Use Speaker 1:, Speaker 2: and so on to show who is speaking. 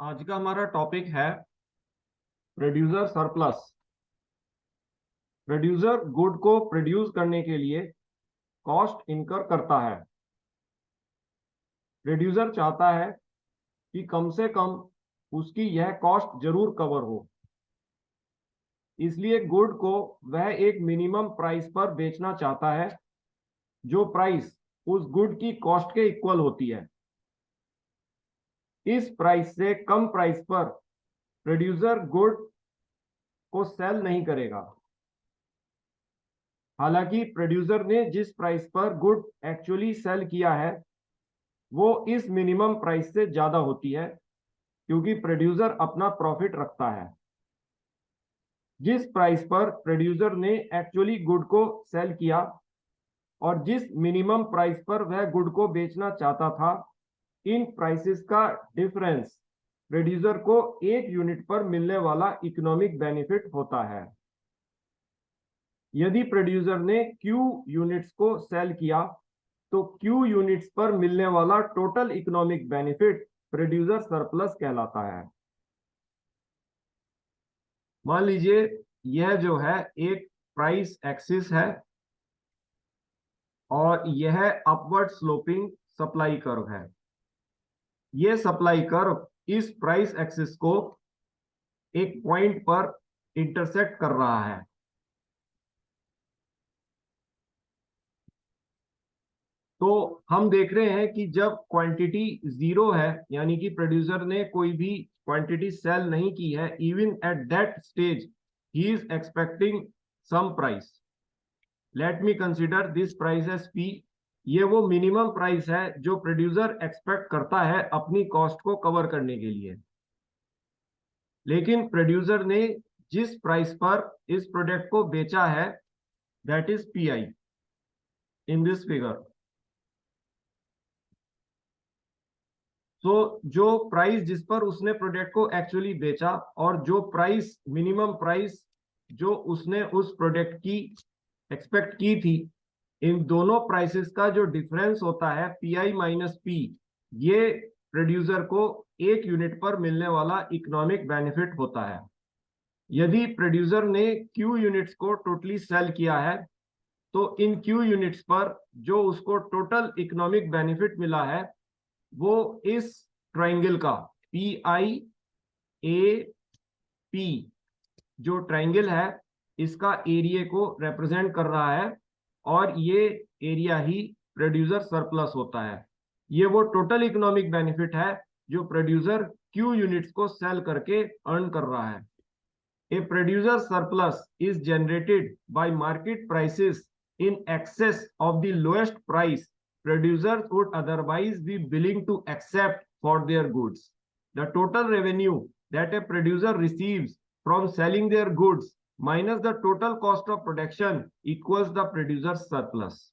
Speaker 1: आज का हमारा टॉपिक है प्रोड्यूसर सरप्लस। प्रोड्यूसर गुड को प्रोड्यूस करने के लिए कॉस्ट इनकर करता है। प्रोड्यूसर चाहता है कि कम से कम उसकी यह कॉस्ट जरूर कवर हो, इसलिए गुड को वह एक मिनिमम प्राइस पर बेचना चाहता है जो प्राइस उस गुड की कॉस्ट के इक्वल होती है। इस प्राइस से कम प्राइस पर प्रोड्यूसर गुड को सेल नहीं करेगा। हालांकि प्रोड्यूसर ने जिस प्राइस पर गुड एक्चुअली सेल किया है वो इस मिनिमम प्राइस से ज्यादा होती है, क्योंकि प्रोड्यूसर अपना प्रॉफिट रखता है। जिस प्राइस पर प्रोड्यूसर ने एक्चुअली गुड को सेल किया और जिस मिनिमम प्राइस पर वह गुड को बेचना चाहता था, इन प्राइसेस का डिफरेंस प्रोड्यूसर को एक यूनिट पर मिलने वाला इकोनॉमिक बेनिफिट होता है। यदि प्रोड्यूसर ने Q यूनिट्स को सेल किया तो Q यूनिट्स पर मिलने वाला total economic benefit producer surplus कहलाता है। मान लीजिए यह जो है एक प्राइस एक्सिस है और यह अपवर्ड स्लोपिंग सप्लाई कर्व है। यह सप्लाई कर्व इस प्राइस एक्सिस को एक पॉइंट पर इंटरसेक्ट कर रहा है। तो हम देख रहे हैं कि जब क्वांटिटी जीरो है, यानी कि प्रोड्यूसर ने कोई भी क्वांटिटी सेल नहीं की है, even at that stage he is expecting some price. Let me consider this price as P. ये वो मिनिमम प्राइस है जो प्रोड्यूसर एक्सपेक्ट करता है अपनी कॉस्ट को कवर करने के लिए। लेकिन प्रोड्यूसर ने जिस प्राइस पर इस प्रोडक्ट को बेचा है that is P I in this figure. तो जो प्राइस जिस पर उसने प्रोडक्ट को एक्चुअली बेचा और जो प्राइस मिनिमम प्राइस जो उसने उस प्रोडक्ट की एक्सपेक्ट की थी, इन दोनों प्राइसेस का जो डिफरेंस होता है पी आई माइनस पी, ये प्रोड्यूसर को एक यूनिट पर मिलने वाला इकोनॉमिक बेनिफिट होता है। यदि प्रोड्यूसर ने Q यूनिट्स को टोटली सेल किया है तो इन Q यूनिट्स पर जो उसको टोटल इकोनॉमिक बेनिफिट मिला है वो इस ट्राइंगल का पी आई ए पी जो ट्राइंगल है इसका एरिया को रिप्रेजेंट कर रहा है, और ये एरिया ही प्रोड्यूसर सरप्लस होता है। ये वो टोटल इकोनॉमिक बेनिफिट है जो प्रोड्यूसर Q यूनिट्स को सेल करके अर्न कर रहा है। A producer surplus is generated by market prices in excess of the lowest price producers would otherwise be willing to accept for their goods. The total revenue that a producer receives from selling their goods minus the total cost of production equals the producer's surplus.